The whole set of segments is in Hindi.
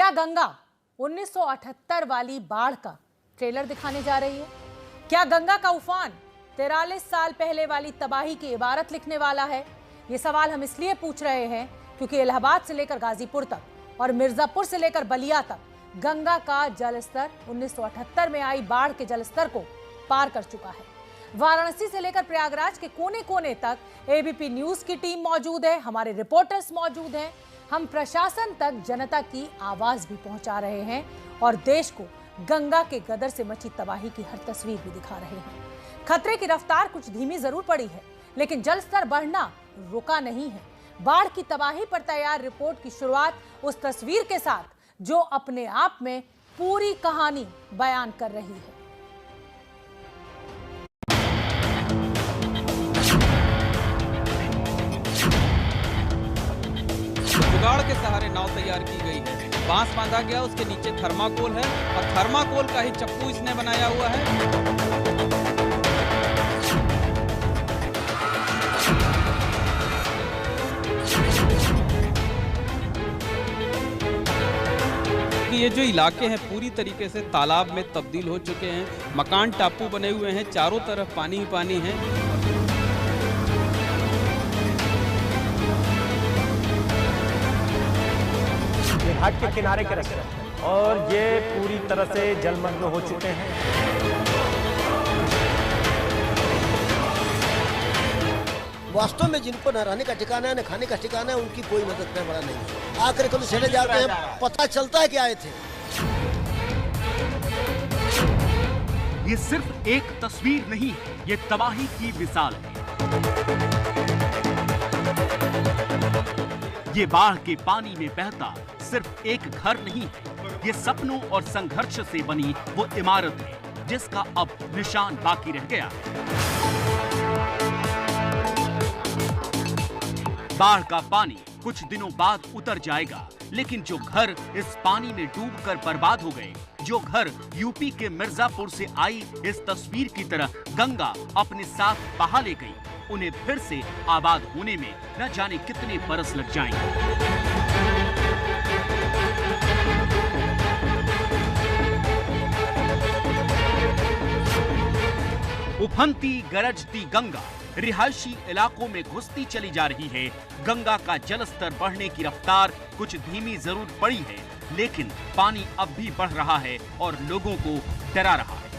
क्या गंगा 1978 वाली बाढ़ का ट्रेलर दिखाने जा रही है? क्या गंगा का उफान 43 साल पहले वाली तबाही की इबारत लिखने वाला है? ये सवाल हम इसलिए पूछ रहे हैं क्योंकि इलाहाबाद से लेकर गाजीपुर तक और मिर्जापुर से लेकर बलिया तक गंगा का जलस्तर 1978 में आई बाढ़ के जलस्तर को पार कर चुका है। वाराणसी से लेकर प्रयागराज के कोने कोने तक एबीपी न्यूज की टीम मौजूद है, हमारे रिपोर्टर्स मौजूद हैं। हम प्रशासन तक जनता की आवाज भी पहुंचा रहे हैं और देश को गंगा के गदर से मची तबाही की हर तस्वीर भी दिखा रहे हैं। खतरे की रफ्तार कुछ धीमी जरूर पड़ी है, लेकिन जलस्तर बढ़ना रुका नहीं है। बाढ़ की तबाही पर तैयार रिपोर्ट की शुरुआत उस तस्वीर के साथ जो अपने आप में पूरी कहानी बयान कर रही है। जुगाड़ के सहारे नाव तैयार की गई है। बांस बांधा गया, उसके नीचे थर्माकोल है और थर्माकोल का ही चप्पू इसने बनाया हुआ है। ये जो इलाके हैं पूरी तरीके से तालाब में तब्दील हो चुके हैं। मकान टापू बने हुए हैं, चारों तरफ पानी ही पानी है। घाट के किनारे के रास्ते और ये पूरी तरह से जलमग्न हो चुके हैं। वास्तव में जिनको न रहने का ठिकाना है न खाने का ठिकाना है, उनकी कोई मदद करने वाला नहीं है। आकर कभी चले जाते हैं, पता चलता है कि आए थे। ये सिर्फ एक तस्वीर नहीं है, ये तबाही की मिसाल है। ये बाढ़ के पानी में बहता सिर्फ एक घर नहीं है, ये सपनों और संघर्ष से बनी वो इमारत है जिसका अब निशान बाकी रह गया है। बाढ़ का पानी कुछ दिनों बाद उतर जाएगा, लेकिन जो घर इस पानी में डूबकर बर्बाद हो गए, जो घर यूपी के मिर्जापुर से आई इस तस्वीर की तरह गंगा अपने साथ बहा ले गई, उन्हें फिर से आबाद होने में न जाने कितने बरस लग जाएंगे। उफनती गरजती गंगा रिहायशी इलाकों में घुसती चली जा रही है। गंगा का जलस्तर बढ़ने की रफ्तार कुछ धीमी जरूर पड़ी है, लेकिन पानी अब भी बढ़ रहा है और लोगों को डरा रहा है।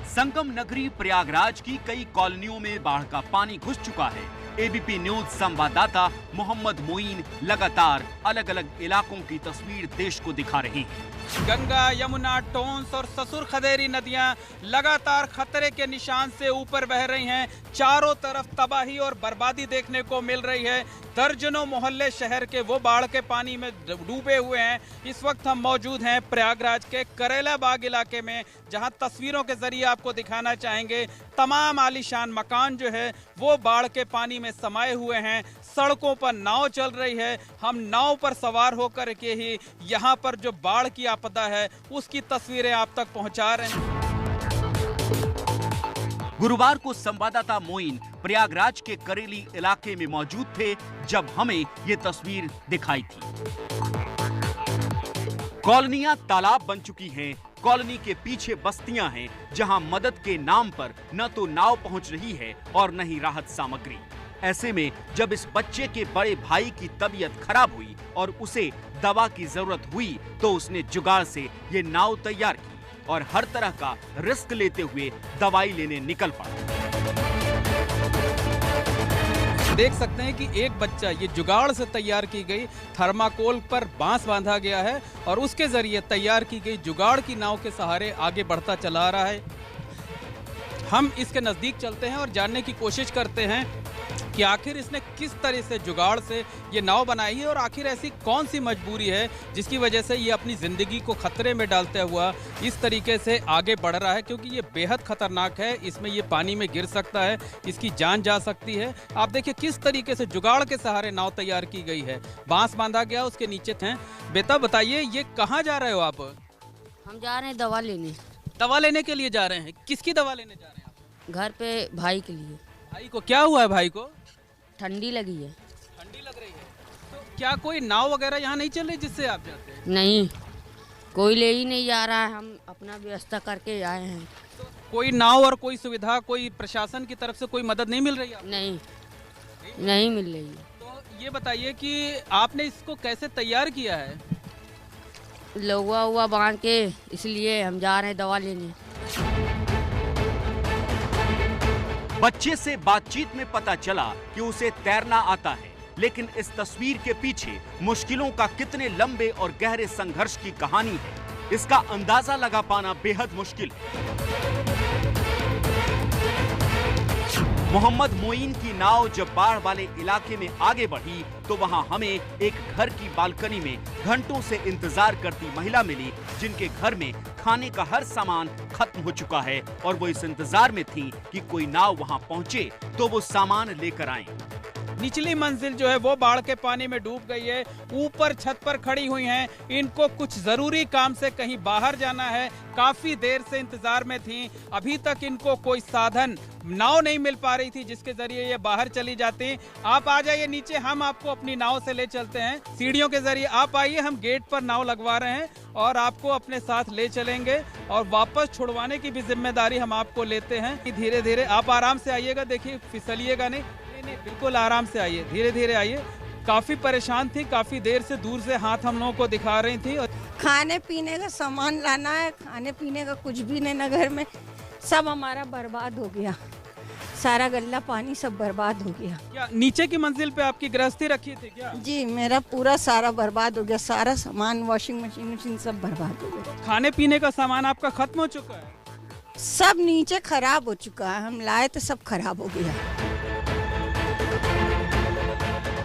संगम नगरी प्रयागराज की कई कॉलोनियों में बाढ़ का पानी घुस चुका है। एबीपी न्यूज संवाददाता मोहम्मद मोइन लगातार अलग अलग इलाकों की तस्वीर देश को दिखा रहे हैं। गंगा, यमुना, टोंस और ससुर खदेरी नदियां लगातार खतरे के निशान से ऊपर बह रही हैं। चारों तरफ तबाही और बर्बादी देखने को मिल रही है। दर्जनों मोहल्ले शहर के वो बाढ़ के पानी में डूबे हुए हैं। इस वक्त हम मौजूद हैं प्रयागराज के करेला बाग इलाके में, जहां तस्वीरों के जरिए आपको दिखाना चाहेंगे तमाम आलीशान मकान जो है वो बाढ़ के पानी में समाये हुए हैं। सड़कों पर नाव चल रही है। हम नाव पर सवार होकर के ही यहाँ पर जो बाढ़ की आपदा है उसकी तस्वीरें आप तक पहुँचा रहे हैं। गुरुवार को संवाददाता मोइन प्रयागराज के करेली इलाके में मौजूद थे जब हमें ये तस्वीर दिखाई थी। कॉलोनियां तालाब बन चुकी हैं। कॉलोनी के पीछे बस्तियां हैं जहां मदद के नाम पर न तो नाव पहुंच रही है और न ही राहत सामग्री। ऐसे में जब इस बच्चे के बड़े भाई की तबीयत खराब हुई और उसे दवा की जरूरत हुई तो उसने जुगाड़ से ये नाव तैयार की और हर तरह का रिस्क लेते हुए दवाई लेने निकल पड़ा। देख सकते हैं कि एक बच्चा ये जुगाड़ से तैयार की गई थर्माकोल पर बांस बांधा गया है और उसके जरिए तैयार की गई जुगाड़ की नाव के सहारे आगे बढ़ता चला आ रहा है। हम इसके नजदीक चलते हैं और जानने की कोशिश करते हैं कि आखिर इसने किस तरह से जुगाड़ से ये नाव बनाई है और आखिर ऐसी कौन सी मजबूरी है जिसकी वजह से ये अपनी ज़िंदगी को खतरे में डालते हुआ इस तरीके से आगे बढ़ रहा है, क्योंकि ये बेहद खतरनाक है। इसमें ये पानी में गिर सकता है, इसकी जान जा सकती है। आप देखिए किस तरीके से जुगाड़ के सहारे नाव तैयार की गई है। बांस बांधा गया, उसके नीचे थे। बेटा बताइए, ये कहाँ जा रहे हो आप? हम जा रहे हैं दवा लेने। दवा लेने के लिए जा रहे हैं? किसकी दवा लेने जा रहे हैं आप? घर पे भाई के लिए। भाई को क्या हुआ है? भाई को ठंडी लगी है। ठंडी लग रही है? क्या कोई नाव वगैरह यहाँ नहीं चल रही जिससे आप जाते हैं? नहीं, कोई ले ही नहीं जा रहा है, हम अपना व्यवस्था करके आए हैं। कोई नाव और कोई सुविधा, कोई प्रशासन की तरफ से कोई मदद नहीं मिल रही है? नहीं, नहीं मिल रही है। तो ये बताइए कि आपने इसको कैसे तैयार किया है? लौवा हुआ बांध के, इसलिए हम जा रहे हैं दवा लेने। बच्चे से बातचीत में पता चला कि उसे तैरना आता है, लेकिन इस तस्वीर के पीछे मुश्किलों का कितने लंबे और गहरे संघर्ष की कहानी है, इसका अंदाजा लगा पाना बेहद मुश्किल है। मोहम्मद मोइन की नाव जब बाढ़ वाले इलाके में आगे बढ़ी तो वहां हमें एक घर की बालकनी में घंटों से इंतजार करती महिला मिली, जिनके घर में खाने का हर सामान खत्म हो चुका है और वो इस इंतजार में थी कि कोई नाव वहां पहुंचे तो वो सामान लेकर आए। निचली मंजिल जो है वो बाढ़ के पानी में डूब गई है। ऊपर छत पर खड़ी हुई हैं, इनको कुछ जरूरी काम से कहीं बाहर जाना है, काफी देर से इंतजार में थीं। अभी तक इनको कोई साधन, नाव नहीं मिल पा रही थी जिसके जरिए ये बाहर चली जाती। आप आ जाइए नीचे, हम आपको अपनी नाव से ले चलते हैं, सीढ़ियों के जरिए आप आइए, हम गेट पर नाव लगवा रहे हैं और आपको अपने साथ ले चलेंगे और वापस छुड़वाने की भी जिम्मेदारी हम आपको लेते हैं। धीरे धीरे आप आराम से आइएगा, देखिए फिसलिएगा नहीं, बिल्कुल आराम से आइए, धीरे धीरे आइए। काफी परेशान थी, काफी देर से दूर से हाथ हम लोगों को दिखा रही थी। खाने पीने का सामान लाना है, खाने पीने का कुछ भी नहीं ना घर में, सब हमारा बर्बाद हो गया, सारा गल्ला पानी सब बर्बाद हो गया। क्या नीचे की मंजिल पे आपकी गृहस्थी रखी थी क्या? जी, मेरा पूरा सारा बर्बाद हो गया, सारा सामान, वॉशिंग मशीन सब बर्बाद हो गया। खाने पीने का सामान आपका खत्म हो चुका है? सब नीचे खराब हो चुका है, हम लाए तो सब खराब हो गया।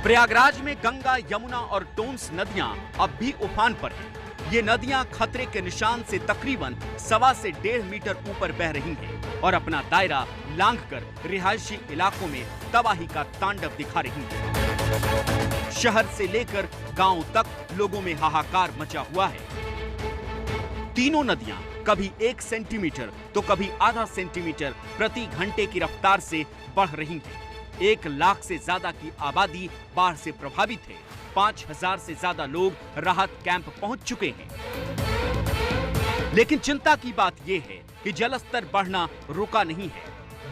प्रयागराज में गंगा, यमुना और टोंस नदियां अब भी उफान पर हैं। ये नदियां खतरे के निशान से तकरीबन 1.25 से 1.5 मीटर ऊपर बह रही हैं और अपना दायरा लांघकर रिहायशी इलाकों में तबाही का तांडव दिखा रही हैं। शहर से लेकर गांव तक लोगों में हाहाकार मचा हुआ है। तीनों नदियां कभी 1 सेंटीमीटर तो कभी आधा सेंटीमीटर प्रति घंटे की रफ्तार से बढ़ रही हैं। 1 लाख से ज्यादा की आबादी बाढ़ से प्रभावित है। 5000 से ज्यादा लोग राहत कैंप पहुंच चुके हैं। लेकिन चिंता की बात यह है कि जलस्तर बढ़ना रुका नहीं है।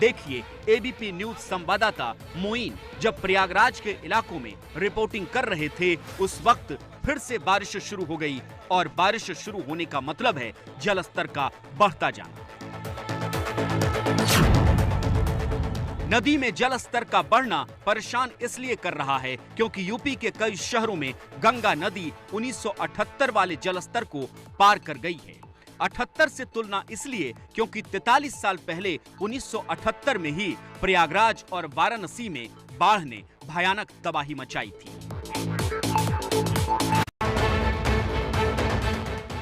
देखिए, एबीपी न्यूज संवाददाता मोइन जब प्रयागराज के इलाकों में रिपोर्टिंग कर रहे थे, उस वक्त फिर से बारिश शुरू हो गई और बारिश शुरू होने का मतलब है जलस्तर का बढ़ता जाना। नदी में जलस्तर का बढ़ना परेशान इसलिए कर रहा है क्योंकि यूपी के कई शहरों में गंगा नदी 1978 वाले जलस्तर को पार कर गई है। 78 से तुलना इसलिए क्योंकि 43 साल पहले 1978 में ही प्रयागराज और वाराणसी में बाढ़ ने भयानक तबाही मचाई थी।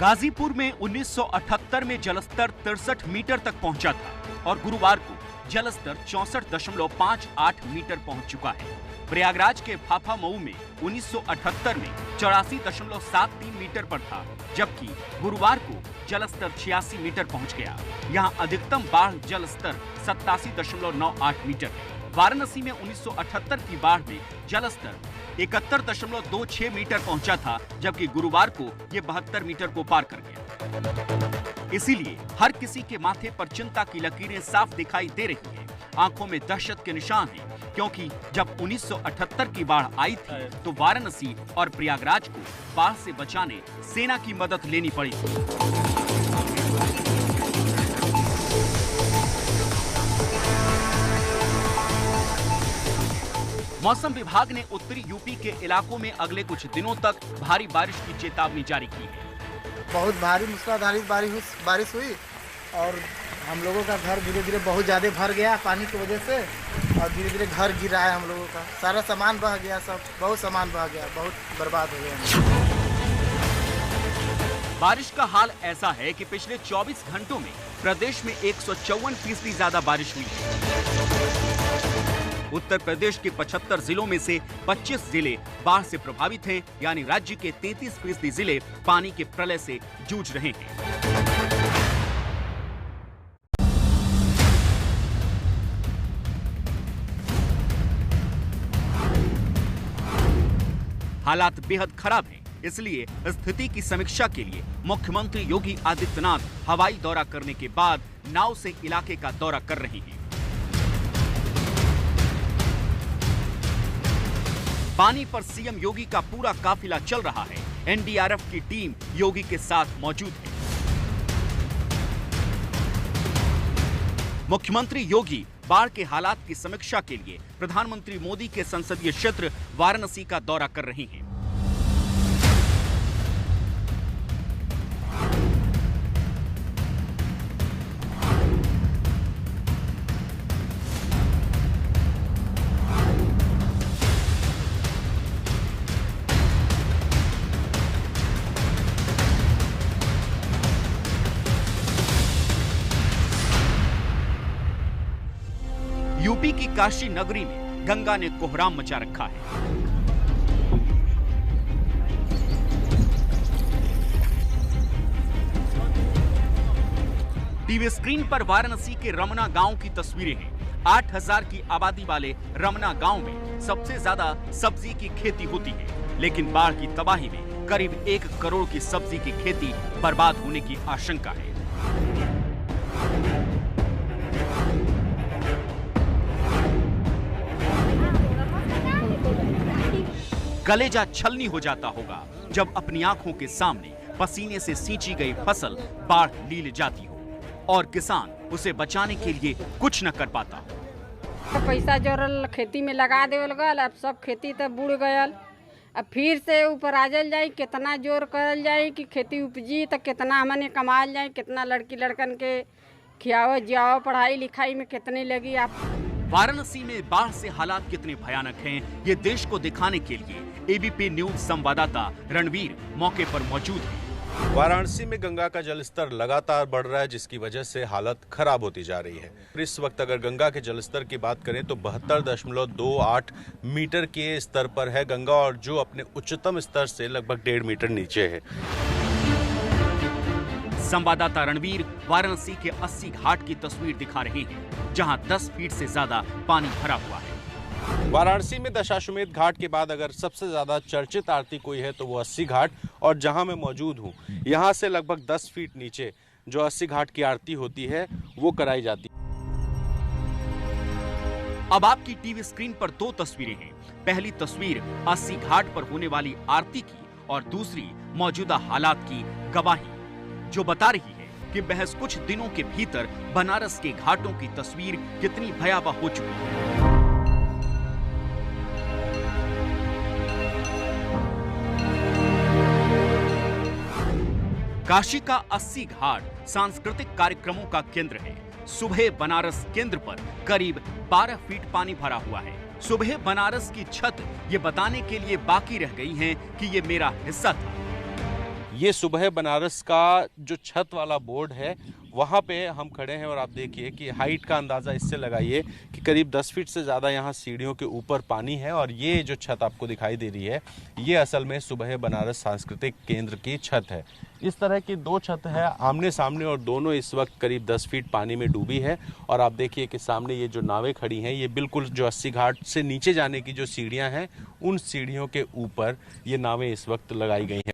गाजीपुर में 1978 में जलस्तर 63 मीटर तक पहुंचा था और गुरुवार को जलस्तर 64.58 मीटर पहुंच चुका है। प्रयागराज के फाफा मऊ में 1978 में 84.73 मीटर पर था, जबकि गुरुवार को जलस्तर 86 मीटर पहुंच गया। यहां अधिकतम बाढ़ जलस्तर 87.98 मीटर है। वाराणसी में 1978 की बाढ़ में जलस्तर 71.26 मीटर पहुंचा था, जबकि गुरुवार को ये 72 मीटर को पार कर गया। इसीलिए हर किसी के माथे पर चिंता की लकीरें साफ दिखाई दे रही हैं। आंखों में दहशत के निशान हैं, क्योंकि जब 1978 की बाढ़ आई थी तो वाराणसी और प्रयागराज को बाढ़ से बचाने सेना की मदद लेनी पड़ी थी। मौसम विभाग ने उत्तरी यूपी के इलाकों में अगले कुछ दिनों तक भारी बारिश की चेतावनी जारी की है। बहुत भारी मूसलाधारी बारिश हुई और हम लोगों का घर धीरे धीरे बहुत ज़्यादा भर गया पानी की वजह से और धीरे धीरे घर गिरा है। हम लोगों का सारा सामान बह गया, सब बहुत सामान बह गया, बहुत बर्बाद हो गया। बारिश का हाल ऐसा है कि पिछले 24 घंटों में प्रदेश में 154% ज्यादा बारिश हुई है। उत्तर प्रदेश के 75 जिलों में से 25 जिले बाढ़ से प्रभावित हैं, यानी राज्य के 33% जिले पानी के प्रलय से जूझ रहे हैं। हालात बेहद खराब हैं। इसलिए स्थिति की समीक्षा के लिए मुख्यमंत्री योगी आदित्यनाथ हवाई दौरा करने के बाद नाव से इलाके का दौरा कर रहे हैं। पानी पर सीएम योगी का पूरा काफिला चल रहा है। एनडीआरएफ की टीम योगी के साथ मौजूद है। मुख्यमंत्री योगी बाढ़ के हालात की समीक्षा के लिए प्रधानमंत्री मोदी के संसदीय क्षेत्र वाराणसी का दौरा कर रहे हैं। यूपी की काशी नगरी में गंगा ने कोहराम मचा रखा है। टीवी स्क्रीन पर वाराणसी के रमना गांव की तस्वीरें हैं। 8000 की आबादी वाले रमना गांव में सबसे ज्यादा सब्जी की खेती होती है, लेकिन बाढ़ की तबाही में करीब 1 करोड़ की सब्जी की खेती बर्बाद होने की आशंका है। कलेजा छलनी हो जाता होगा जब अपनी आंखों के सामने पसीने से सींची गई फसल बाढ़ लील जाती हो और किसान उसे बचाने के लिए कुछ न कर पाता हो। पैसा जोरल खेती में लगा देवल गल, अब सब खेती तो बुड़ गयल। अब फिर से ऊपर आ जल जाए, कितना जोर करल जाए कि खेती उपजी तो कितना हमने कमाल जाए, कितना लड़की लड़कन के खियाओ जियाओ, पढ़ाई लिखाई में कितने लगी। आप वाराणसी में बाढ़ से हालात कितने भयानक हैं, ये देश को दिखाने के लिए एबीपी न्यूज संवाददाता रणवीर मौके पर मौजूद है। वाराणसी में गंगा का जलस्तर लगातार बढ़ रहा है, जिसकी वजह से हालत खराब होती जा रही है। इस वक्त अगर गंगा के जलस्तर की बात करें तो 72.28 मीटर के स्तर पर है गंगा, और जो अपने उच्चतम स्तर से लगभग 1.5 मीटर नीचे है। संवाददाता रणवीर वाराणसी के 80 घाट की तस्वीर दिखा रहे हैं, जहां 10 फीट से ज्यादा पानी भरा हुआ है। वाराणसी में दशाश्वमेध घाट के बाद अगर सबसे ज्यादा चर्चित आरती कोई है तो वो 80 घाट, और जहां मैं मौजूद हूं यहां से लगभग 10 फीट नीचे जो 80 घाट की आरती होती है वो कराई जाती है। अब आपकी टीवी स्क्रीन पर 2 तस्वीरें हैं। पहली तस्वीर 80 घाट पर होने वाली आरती की और दूसरी मौजूदा हालात की गवाही, जो बता रही है कि महज कुछ दिनों के भीतर बनारस के घाटों की तस्वीर कितनी भयावह हो चुकी है। काशी का 80 घाट सांस्कृतिक कार्यक्रमों का केंद्र है। सुबह बनारस केंद्र पर करीब 12 फीट पानी भरा हुआ है। सुबह बनारस की छत ये बताने के लिए बाकी रह गई है कि ये मेरा हिस्सा था। ये सुबह बनारस का जो छत वाला बोर्ड है वहाँ पे हम खड़े हैं, और आप देखिए कि हाइट का अंदाज़ा इससे लगाइए कि करीब 10 फीट से ज़्यादा यहाँ सीढ़ियों के ऊपर पानी है। और ये जो छत आपको दिखाई दे रही है ये असल में सुबह बनारस सांस्कृतिक केंद्र की छत है। इस तरह की 2 छत है आमने सामने, और दोनों इस वक्त करीब 10 फीट पानी में डूबी है। और आप देखिए कि सामने ये जो नावें खड़ी हैं ये बिल्कुल जो 80 घाट से नीचे जाने की जो सीढ़ियाँ हैं उन सीढ़ियों के ऊपर ये नावें इस वक्त लगाई गई हैं।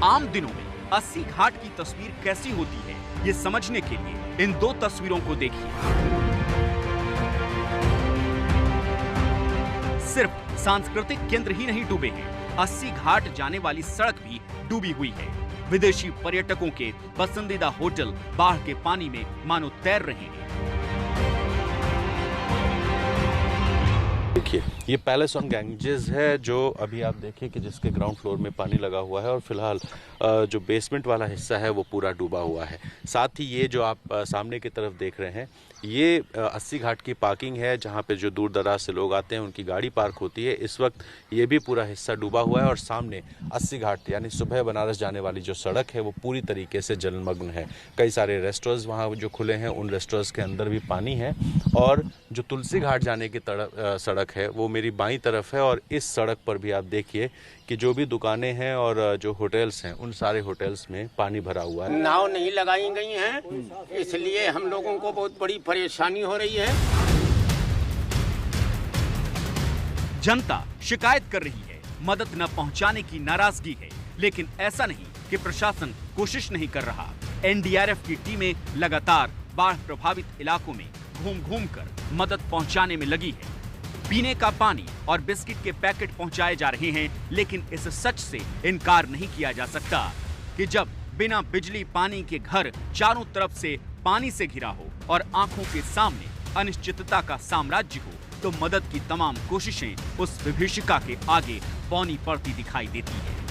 आम दिनों में 80 घाट की तस्वीर कैसी होती है ये समझने के लिए इन 2 तस्वीरों को देखिए। सिर्फ सांस्कृतिक केंद्र ही नहीं डूबे हैं, 80 घाट जाने वाली सड़क भी डूबी हुई है। विदेशी पर्यटकों के पसंदीदा होटल बाढ़ के पानी में मानो तैर रहे हैं। देखिए ये पैलेस ऑन गैंजेस है, जो अभी आप देखिए कि जिसके ग्राउंड फ्लोर में पानी लगा हुआ है, और फिलहाल जो बेसमेंट वाला हिस्सा है वो पूरा डूबा हुआ है। साथ ही ये जो आप सामने की तरफ देख रहे हैं ये 80 घाट की पार्किंग है, जहाँ पे जो दूर दराज से लोग आते हैं उनकी गाड़ी पार्क होती है। इस वक्त ये भी पूरा हिस्सा डूबा हुआ है, और सामने 80 घाट यानी सुबह बनारस जाने वाली जो सड़क है वो पूरी तरीके से जलमग्न है। कई सारे रेस्टोरेंट्स वहाँ जो खुले हैं उन रेस्टोरेंट्स के अंदर भी पानी है, और जो तुलसी घाट जाने की सड़क है वो मेरी बाईं तरफ है। और इस सड़क पर भी आप देखिए कि जो भी दुकानें हैं और जो होटल्स हैं उन सारे होटल्स में पानी भरा हुआ है। नाव नहीं लगाई गई हैं, इसलिए हम लोगों को बहुत बड़ी परेशानी हो रही है। जनता शिकायत कर रही है, मदद न पहुंचाने की नाराजगी है, लेकिन ऐसा नहीं कि प्रशासन कोशिश नहीं कर रहा। एनडीआरएफ की टीमें लगातार बाढ़ प्रभावित इलाकों में घूम कर मदद पहुंचाने में लगी है। पीने का पानी और बिस्किट के पैकेट पहुंचाए जा रहे हैं, लेकिन इस सच से इनकार नहीं किया जा सकता कि जब बिना बिजली पानी के घर चारों तरफ से पानी से घिरा हो और आंखों के सामने अनिश्चितता का साम्राज्य हो, तो मदद की तमाम कोशिशें उस विभीषिका के आगे पौनी पड़ती दिखाई देती है।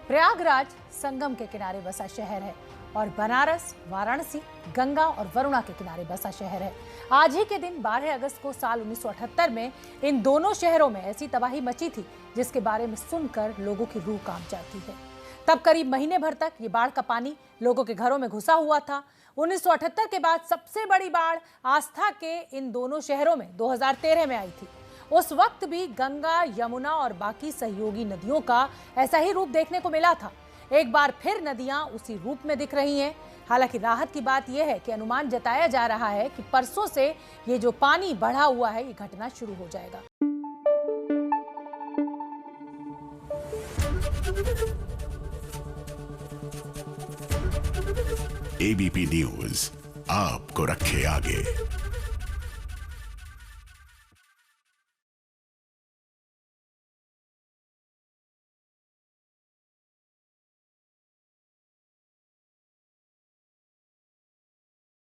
प्रयागराज संगम के किनारे बसा शहर है और बनारस, वाराणसी, गंगा और वरुणा के किनारे बसा शहर है। आज ही के दिन 12 अगस्त को साल 1978 में इन दोनों शहरों में ऐसी तबाही मची थी जिसके बारे में सुनकर लोगों की रूह कांप जाती है। तब करीब महीने भर तक ये बाढ़ का पानी लोगों के घरों में घुसा हुआ था। 1978 के बाद सबसे बड़ी बाढ़ आस्था के इन दोनों शहरों में 2013 में आई थी। उस वक्त भी गंगा, यमुना और बाकी सहयोगी नदियों का ऐसा ही रूप देखने को मिला था। एक बार फिर नदियां उसी रूप में दिख रही हैं। हालांकि राहत की बात यह है कि अनुमान जताया जा रहा है कि परसों से ये जो पानी बढ़ा हुआ है ये घटना शुरू हो जाएगा। एबीपी न्यूज आपको रखे आगे।